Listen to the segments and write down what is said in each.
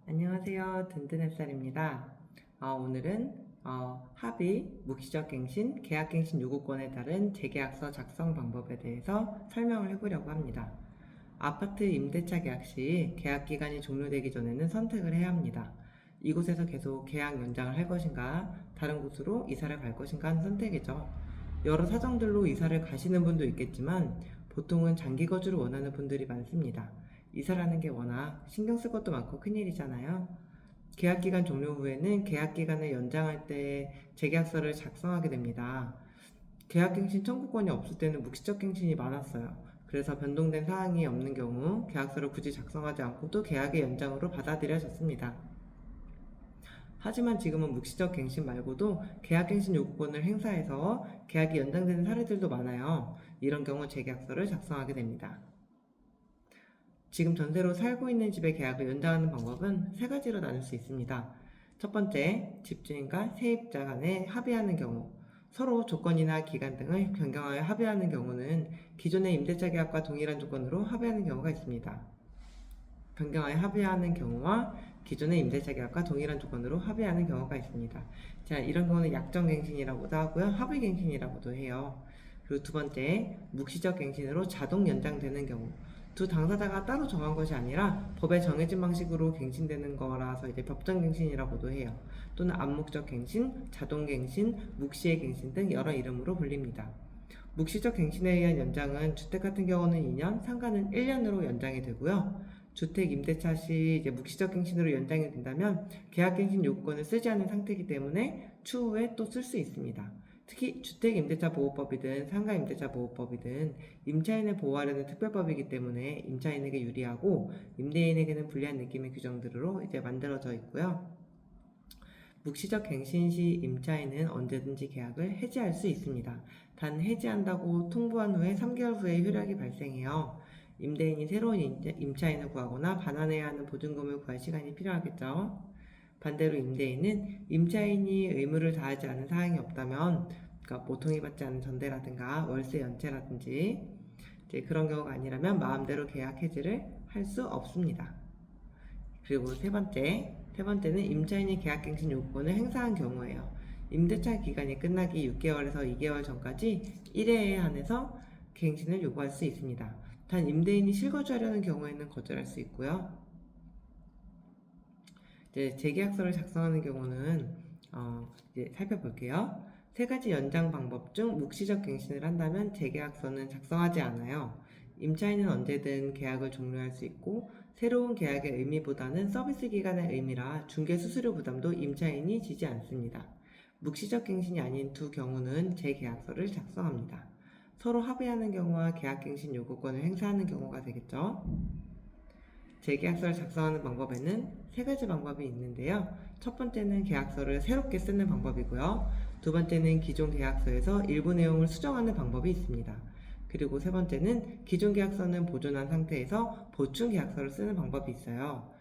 안녕하세요. 든든햇살입니다. 오늘은 합의, 묵시적 갱신, 계약갱신 요구권에 따른 재계약서 작성 방법에 대해서 설명을 해보려고 합니다. 아파트 임대차 계약 시 계약기간이 종료되기 전에는 선택을 해야 합니다. 이곳에서 계속 계약 연장을 할 것인가, 다른 곳으로 이사를 갈 것인가 하는 선택이죠. 여러 사정들로 이사를 가시는 분도 있겠지만 보통은 장기 거주를 원하는 분들이 많습니다. 이사라는 게 워낙 신경 쓸 것도 많고 큰일이잖아요. 계약기간 종료 후에는 계약기간을 연장할 때 재계약서를 작성하게 됩니다. 계약갱신 청구권이 없을 때는 묵시적 갱신이 많았어요. 그래서 변동된 사항이 없는 경우 계약서를 굳이 작성하지 않고도 계약의 연장으로 받아들여졌습니다. 하지만 지금은 묵시적 갱신 말고도 계약갱신 요구권을 행사해서 계약이 연장되는 사례들도 많아요. 이런 경우 재계약서를 작성하게 됩니다. 지금 전세로 살고 있는 집의 계약을 연장하는 방법은 세 가지로 나눌 수 있습니다. 첫 번째, 집주인과 세입자 간에 합의하는 경우, 서로 조건이나 기간 등을 변경하여 합의하는 경우는 기존의 임대차 계약과 동일한 조건으로 합의하는 경우가 있습니다. 변경하여 합의하는 경우와 기존의 임대차 계약과 동일한 조건으로 합의하는 경우가 있습니다. 자, 이런 경우는 약정갱신이라고도 하고요, 합의갱신이라고도 해요. 그리고 두 번째, 묵시적 갱신으로 자동 연장되는 경우, 두 당사자가 따로 정한 것이 아니라 법에 정해진 방식으로 갱신되는 거라서 이제 법정갱신이라고도 해요. 또는 암묵적 갱신, 자동갱신, 묵시의 갱신 등 여러 이름으로 불립니다. 묵시적 갱신에 의한 연장은 주택 같은 경우는 2년, 상가는 1년으로 연장이 되고요. 주택 임대차 시 이제 묵시적 갱신으로 연장이 된다면 계약갱신 요구권을 쓰지 않은 상태이기 때문에 추후에 또 쓸 수 있습니다. 특히 주택임대차보호법이든 상가임대차보호법이든 임차인을 보호하려는 특별법이기 때문에 임차인에게 유리하고 임대인에게는 불리한 느낌의 규정들로 이제 만들어져 있고요. 묵시적 갱신 시 임차인은 언제든지 계약을 해지할 수 있습니다. 단 해지한다고 통보한 후에 3개월 후에 효력이 발생해요. 임대인이 새로운 임차인을 구하거나 반환해야 하는 보증금을 구할 시간이 필요하겠죠. 반대로 임대인은 임차인이 의무를 다하지 않은 사항이 없다면, 그러니까 모통이 받지 않은 전대라든가 월세 연체라든지 이제 그런 경우가 아니라면 마음대로 계약 해지를 할 수 없습니다. 그리고 세 번째는 임차인이 계약갱신 요구권을 행사한 경우예요. 임대차 기간이 끝나기 6개월에서 2개월 전까지 1회에 한해서 갱신을 요구할 수 있습니다. 단 임대인이 실거주하려는 경우에는 거절할 수 있고요. 이제 재계약서를 작성하는 경우는 이제 살펴볼게요. 세 가지 연장 방법 중 묵시적 갱신을 한다면 재계약서는 작성하지 않아요. 임차인은 언제든 계약을 종료할 수 있고 새로운 계약의 의미보다는 서비스 기간의 의미라 중개 수수료 부담도 임차인이 지지 않습니다. 묵시적 갱신이 아닌 두 경우는 재계약서를 작성합니다. 서로 합의하는 경우와 계약갱신 요구권을 행사하는 경우가 되겠죠. 재계약서를 작성하는 방법에는 세 가지 방법이 있는데요. 첫 번째는 계약서를 새롭게 쓰는 방법이고요. 두 번째는 기존 계약서에서 일부 내용을 수정하는 방법이 있습니다. 그리고 세 번째는 기존 계약서는 보존한 상태에서 보충 계약서를 쓰는 방법이 있어요.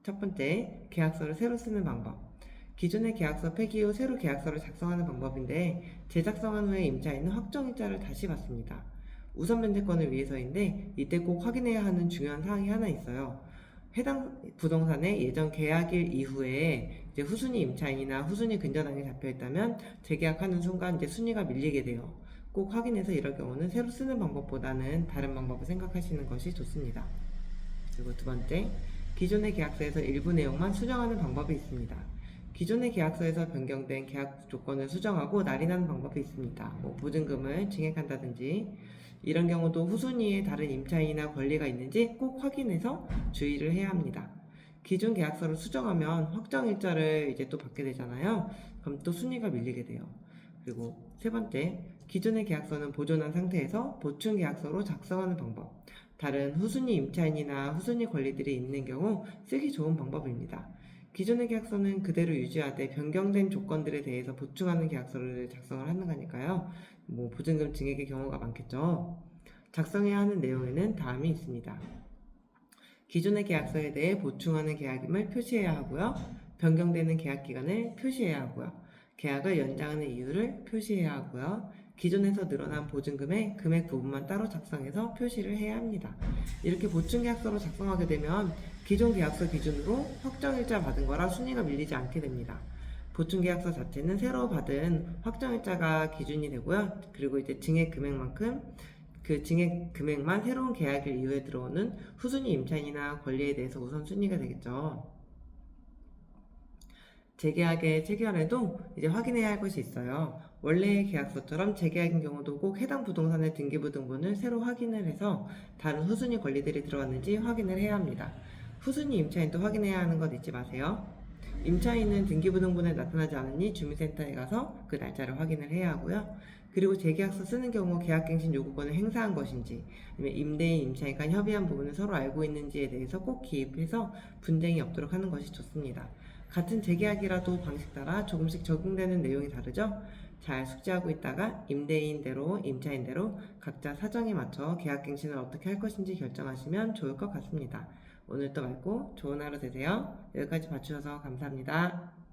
첫 번째, 계약서를 새로 쓰는 방법. 기존의 계약서 폐기 후 새로 계약서를 작성하는 방법인데 재작성한 후에 임차인은 확정일자를 다시 받습니다. 우선 면제권을 위해서인데 이때 꼭 확인해야 하는 중요한 사항이 하나 있어요. 해당 부동산의 예전 계약일 이후에 이제 후순위 임차인이나 후순위 근저당이 잡혀 있다면 재계약하는 순간 이제 순위가 밀리게 돼요. 꼭 확인해서 이럴 경우는 새로 쓰는 방법보다는 다른 방법을 생각하시는 것이 좋습니다. 그리고 두 번째, 기존의 계약서에서 일부 내용만 수정하는 방법이 있습니다. 기존의 계약서에서 변경된 계약 조건을 수정하고 날인하는 방법이 있습니다. 보증금을 증액한다든지 이런 경우도 후순위에 다른 임차인이나 권리가 있는지 꼭 확인해서 주의를 해야 합니다. 기존 계약서를 수정하면 확정일자를 이제 또 받게 되잖아요. 그럼 또 순위가 밀리게 돼요. 그리고 세 번째, 기존의 계약서는 보존한 상태에서 보충 계약서로 작성하는 방법. 다른 후순위 임차인이나 후순위 권리들이 있는 경우 쓰기 좋은 방법입니다. 기존의 계약서는 그대로 유지하되 변경된 조건들에 대해서 보충하는 계약서를 작성을 하는 거니까요. 보증금 증액의 경우가 많겠죠. 작성해야 하는 내용에는 다음이 있습니다. 기존의 계약서에 대해 보충하는 계약임을 표시해야 하고요. 변경되는 계약 기간을 표시해야 하고요. 계약을 연장하는 이유를 표시해야 하고요. 기존에서 늘어난 보증금의 금액 부분만 따로 작성해서 표시를 해야 합니다. 이렇게 보충계약서로 작성하게 되면 기존 계약서 기준으로 확정일자 받은 거라 순위가 밀리지 않게 됩니다. 보충계약서 자체는 새로 받은 확정일자가 기준이 되고요. 그리고 이제 증액 금액만큼 그 증액 금액만 새로운 계약일 이후에 들어오는 후순위 임차인이나 권리에 대해서 우선순위가 되겠죠. 재계약의 체결에도 이제 확인해야 할 것이 있어요. 원래의 계약서처럼 재계약인 경우도 꼭 해당 부동산의 등기부등본을 새로 확인을 해서 다른 후순위 권리들이 들어왔는지 확인을 해야 합니다. 후순위 임차인도 확인해야 하는 것 잊지 마세요. 임차인은 등기부등본에 나타나지 않으니 주민센터에 가서 그 날짜를 확인을 해야 하고요. 그리고 재계약서 쓰는 경우 계약갱신 요구권을 행사한 것인지 아니면 임대인, 임차인 간 협의한 부분을 서로 알고 있는지에 대해서 꼭 기입해서 분쟁이 없도록 하는 것이 좋습니다. 같은 재계약이라도 방식 따라 조금씩 적용되는 내용이 다르죠? 잘 숙지하고 있다가 임대인대로, 임차인대로 각자 사정에 맞춰 계약갱신을 어떻게 할 것인지 결정하시면 좋을 것 같습니다. 오늘도 맑고 좋은 하루 되세요. 여기까지 봐주셔서 감사합니다.